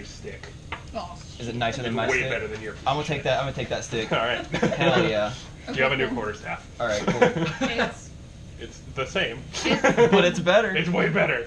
knife stick. Oh, Is it nicer than It's my way stick? better than your. I'm gonna take that. I'm gonna take that stick. All right. Hell yeah. You have a new quarterstaff. All right, cool. It's the same. But it's better. It's way better.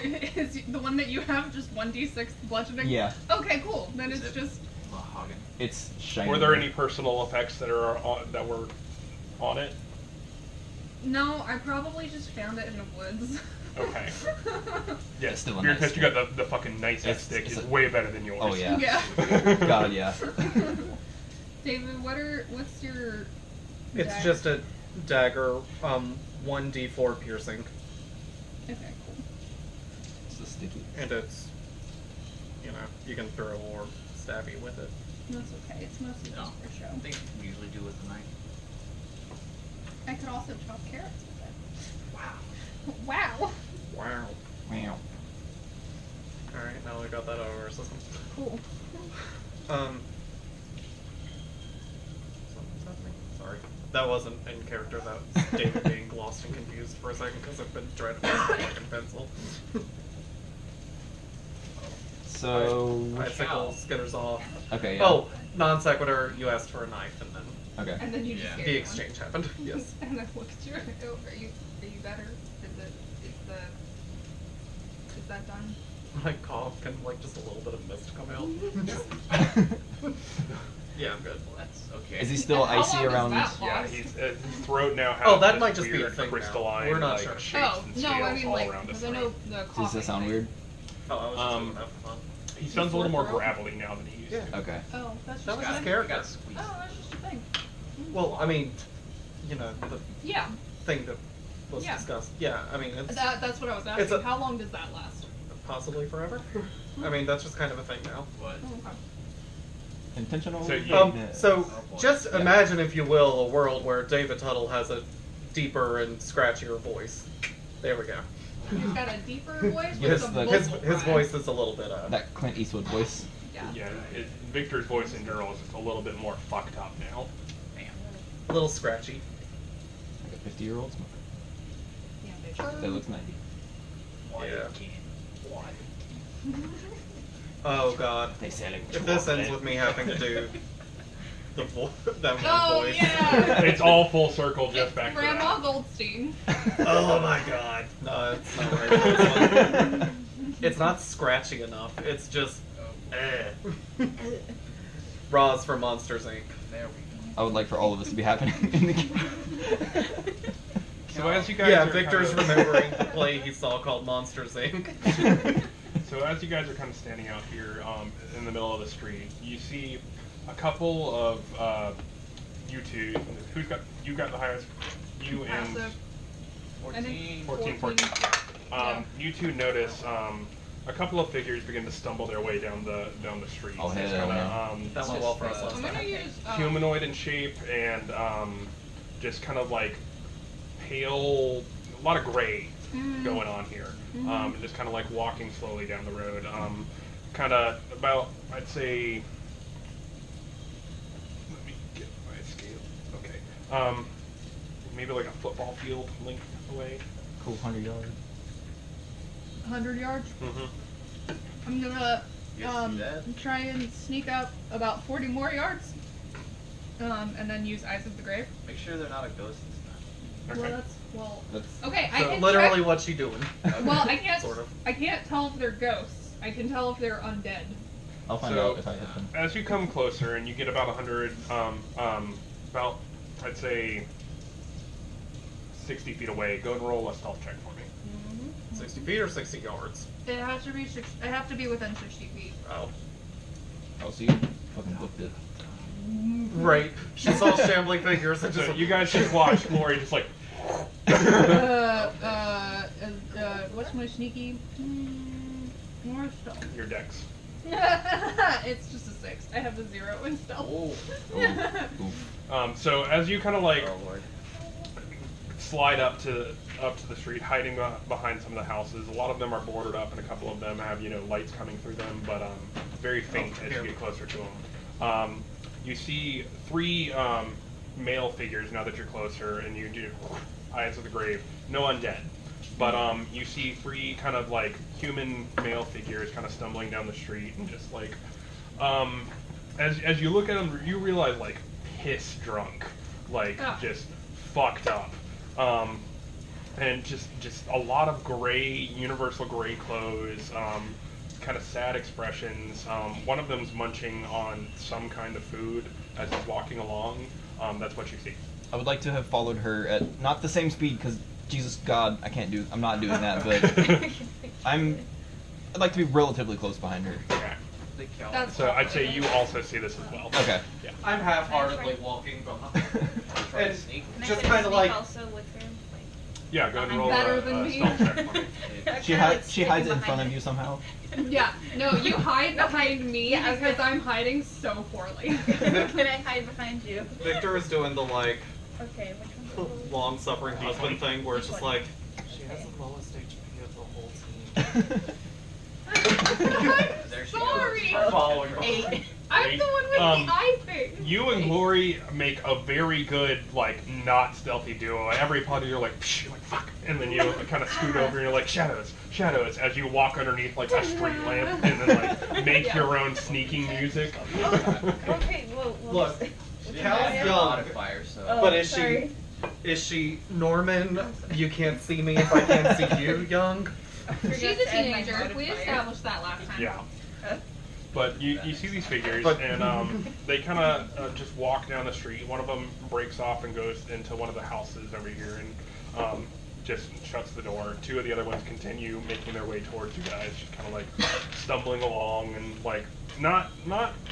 Is the one that you have just 1d6 bludgeoning? Yeah. Okay, cool. Then it's just. It's shiny. Were there any personal effects that were on it? No, I probably just found it in the woods. Okay. Yeah, It's still a your nice test, you got the fucking nice stick. It's way better than yours. Oh yeah. Yeah. God yeah. David, what's your? It's dagger? just a dagger, 1d4 piercing, Okay, cool. It's the sticky. and it's, you can throw or stabby with it. That's okay. It's mostly just for show. I think we usually do with the knife. I could also chop carrots with it. Wow. Wow. Wow. Meow. Alright, now we got that out of our system. Cool. Something's happening. Sorry. That wasn't in character, that was David being lost and confused for a second because I've been trying to find a fucking pencil. So. Bicycle skitters off. Okay. Yeah. Oh, non sequitur, you asked for a knife and then Okay. And then you just the exchange happened. Yes. And I looked at you. Oh, are you better? Is that done? My cough and just a little bit of mist come out. Yeah, I'm good. That's okay. Is he still And how icy long does around? that Yeah, last? his throat now has Oh, that this might just be a weird thing now. crystalline, We're not like, sure. shapes Oh, and no, scales I mean, all like, around his because I know throat. the Does coughing that sound thing. weird? Oh, I was just doing that for fun. He sounds a little more throat? gravelly now than he used to. Okay. Oh, that's just That was a his thing? character. You gotta squeeze. Oh, that's just a thing. Well, I mean, the Yeah, thing that was Yeah. discussed. Yeah, I mean, it's that's what I was It's asking. a- How long does that last? possibly forever. I mean, that's just kind of a thing now. What? Oh, okay. Intentional. So, So boy. just Yeah. imagine, if you will, a world where David Tuttle has a deeper and scratchier voice. There we go. He's got a deeper voice with Yes, some the- His vocal his fry. voice is a little bit that Clint Eastwood voice. Yeah. Yeah, Victor's voice in general is just a little bit more fucked up now. Damn. a little scratchy. Like a 50-year-old. Yeah, they That looks 90. Why Yeah. again? Why? Oh God. They selling. If this ends with me having to do that Oh, voice. yeah. It's all full circle, just It's back to Grandma that. Goldstein. Oh my God. No, it's not right. It's not scratchy enough. It's just. Raws for Monsters Inc. There we go. I would like for all of this to be happening in the game. So as you guys Yeah, are Victor's kind of, remembering the play he saw called Monsters Inc. So as you guys are kind of standing out here in the middle of the street, you see a couple of you two. You got the highest? You and Passive. I think 14. Yeah. You two notice a couple of figures begin to stumble their way down the street. Oh, It's hell kinda, no. That went well for us last I'm time. gonna use humanoid in shape and just kind of like pale, a lot of gray going on here. And just kind of like walking slowly down the road. Kind of about, I'd say, let me get my scale. Okay. Maybe like a football field length away. Cool, 100 yards. 100 yards. Mm-hmm. I'm gonna You guys see that? try and sneak up about 40 more yards, and then use Eyes of the Grave. Make sure they're not a ghost this Okay. That's Okay. I So can literally, what's she doing? Well, I can't. Sort of. I can't tell if they're ghosts. I can tell if they're undead. I'll find So- out if I hit them. As you come closer and you get about 100, about, I'd say, 60 feet away, go and roll a stealth check for me. 60 feet or 60 yards? It has to be. I have to be within 60 feet. Oh. Oh, so you fucking booked it. Right. She saw shambling figures and just. So you guys just watch Lori just like, What's my sneaky? More stealth. your decks. It's just a 6. I have a 0 in stealth. Oof. So as you kind of like Oh Lord. slide up to the street, hiding behind some of the houses. A lot of them are boarded up, and a couple of them have lights coming through them, but very faint as you get closer to them. You see 3 male figures now that you're closer, and you do Eyes of the Grave. No undead, But you see three kind of like human male figures kind of stumbling down the street and just like, as you look at them, you realize like piss drunk, like just fucked up, and just a lot of gray, universal gray clothes, kind of sad expressions. One of them's munching on some kind of food as he's walking along. That's what you see. I would like to have followed her at not the same speed because Jesus God, I'm not doing that, but I'd like to be relatively close behind her. Okay. They kill. That's So I'd say you also see this as well. Okay. Yeah. I'm half-heartedly walking behind. Try to And sneak. just kind of like. Also with her, like, Yeah, go ahead and I'm roll better a than me. stealth check for me. She hides it in front of you somehow. Yeah, no, you hide behind me Yeah, because I'm hiding so poorly. Can I hide behind you? Victor is doing the like Okay, which one's long-suffering husband thing where it's just like she has the lowest HP of the whole team. There she Sorry. goes. Following her. 8. I'm the one with the eye thing. You and Glory make a very good, like, not stealthy duo. Every part you're like, psh, you're like, fuck. And then you kind of scoot over and you're like, shadows, shadows, as you walk underneath, like, a street lamp and then, like, make your own sneaking music. Okay, well, Look, She Cal's has a young. modifier, so. Oh, But is sorry. she Norman? You can't see me if I can't see you, young. She's a teenager. We established that last time. Yeah. But you see these figures, But- and they kind of just walk down the street. One of them breaks off and goes into one of the houses over here and just shuts the door. Two of the other ones continue making their way towards you guys, just kind of like stumbling along and like not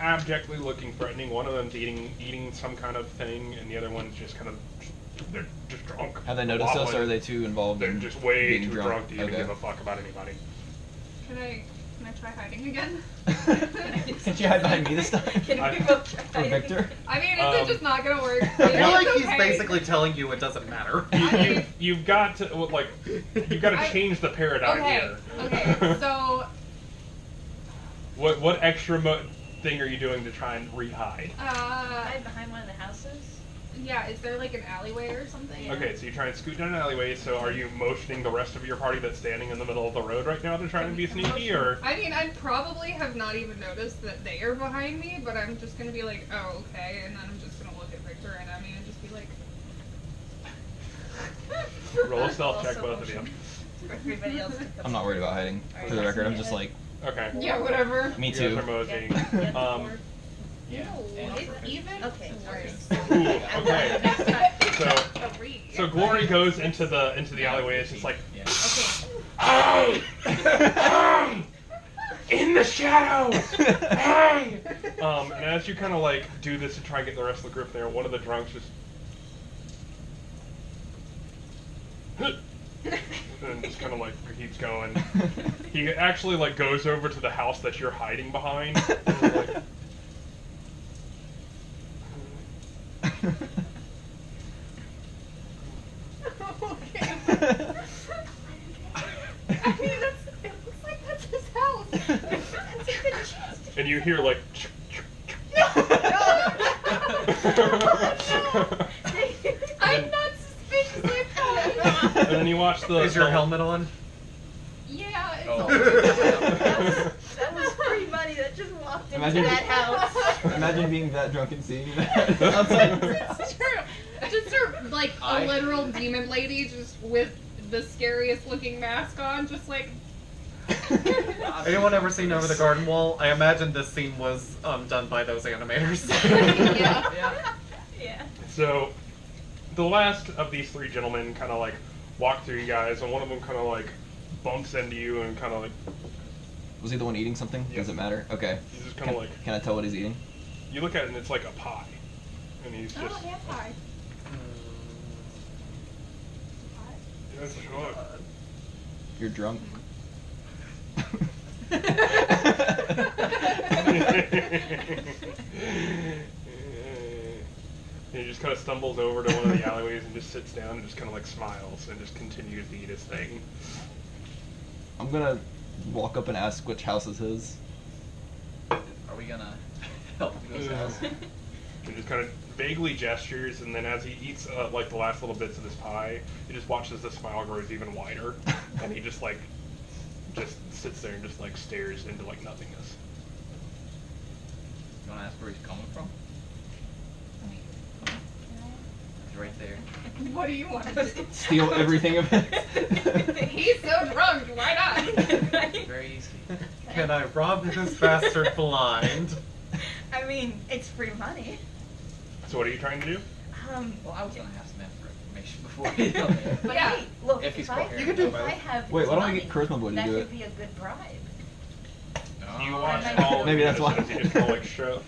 abjectly looking threatening. One of them's eating some kind of thing, and the other one's just kind of they're just drunk. Have they noticed us, or Wobbling. are they too involved They're in just way being too drunk to even Okay. give a fuck about anybody. Can I try hiding again? Did she hide behind me this time? Can I- we both try? For Victor? I mean, is it just not gonna work? I feel like It's he's okay. basically telling you it doesn't matter. You've got to well, you've got to change the paradigm Okay. here. Okay. So, What extra thing are you doing to try and re-hide? Hide behind one of the houses? yeah, is there like an alleyway or something? Yeah. Okay, so you try and scoot down an alleyway. So are you motioning the rest of your party that's standing in the middle of the road right now to try and be sneaky, or? I mean, I'd probably have not even noticed that they are behind me, but I'm just gonna be like, oh, okay, and then I'm just gonna look at Victor and Emmy and just be like, Roll a stealth check, Also both of you. For everybody else to come. I'm not worried about hiding. For the record, I'm just like, Okay. yeah, whatever. me You guys too. are moseying. Yeah. Um, Yeah. No, it's even. Okay, sorry. Ooh, okay. Next time. So- Three. So Glory goes into the alleyway. It's just like, Yeah. hey, in the shadows, hey. And as you kind of like do this to try and get the rest of the group there, one of the drunks just. And just kind of like keeps going. He actually like goes over to the house that you're hiding behind. And is like, Okay. I mean, it looks like that's his house. That's a good chance. and you hear like. I'm not suspicious of that. And then you watch the. Is your helmet on? Yeah, it's Oh. That was free money that just walked into Imagine- that house. Imagine being that drunk and seeing that outside. It's true. Just like a literal demon lady, just with the scariest looking mask on, just like. Anyone ever seen Over the Garden Wall? I imagine this scene was done by those animators. Yeah. Yeah. Yeah. So, the last of these three gentlemen kind of like walk through you guys, and one of them kind of like bumps into you and kind of like Was he the one eating something? Yeah. Does it matter? Okay. he's just kind of like Can I tell what he's eating? you look at it and it's like a pie, and he's just Oh, hand pie. yes, sure. You're drunk. He just kind of stumbles over to one of the alleyways and just sits down and just kind of like smiles and just continues to eat his thing. I'm gonna walk up and ask which house is his. Are we gonna help him in his house? and just kind of vaguely gestures, and then as he eats like the last little bits of this pie, he just watches the smile grows even wider, and he just sits there and just like stares into like nothingness. You want to ask where he's coming from? He's right there. What do you want to do? Steal everything of it. He's so drunk, why not? Very easy. Can I rob this bastard blind? I mean, it's free money. So what are you trying to do? Well, I was gonna ask him for information before he got there. But Yeah. hey, look, If he's I, coherent. You can do if both. I have Wait, his why don't we money, get Charisma Boy to that do could it? be a good bribe. You No. watch Maybe all of Maybe it that's why. as he just kind of like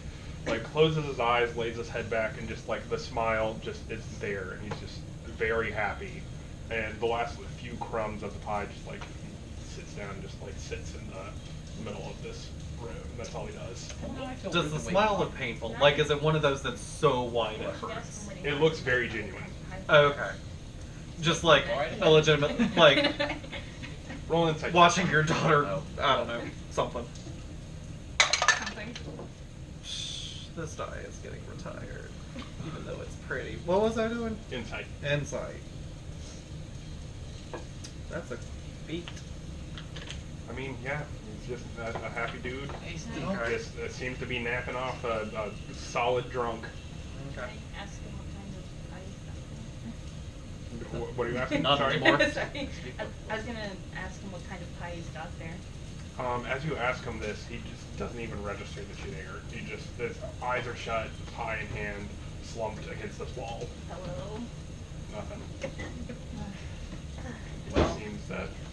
like closes his eyes, lays his head back, and just like the smile just is there, and he's just very happy. And the last few crumbs of the pie just like sits down and just like sits in the middle of this room. That's all he does. Well, I feel Does rude the to wait smile in look painful? Like, is it one of those that's so wide it hurts? It looks very genuine. Okay. Just like a legitimate, like Roll an insight. watching your daughter. Oh. I don't know, something. Something. Shh, this die is getting retired, even though it's pretty. What was I doing? Insight. Insight. That's a feat. I mean, yeah, he's just a happy dude. He's Okay. Just seems to be napping off a solid drunk. Okay. Ask him what kind of pie he's got there. What are you asking? Not Sorry. anymore. Sorry. I was gonna ask him what kind of pie he's got there. As you ask him this, he just doesn't even register that you're there. He just, his eyes are shut, pie in hand, slumped against this wall. Hello. Nothing. Well.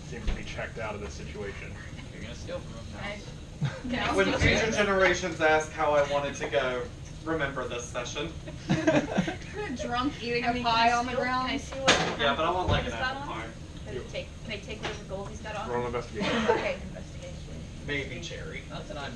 Seems to be checked out of this situation. You're gonna steal from him I, now. now When he's future very- generations ask how I wanted to go, remember this session. Drunk eating I a mean, pie can I on the steal- ground. Can I see what kind Yeah, of but I want gold like an he's got apple on? pie. Can I take whatever gold he's got on? Roll an investigation. Okay, investigation. Maybe cherry. Not that I'm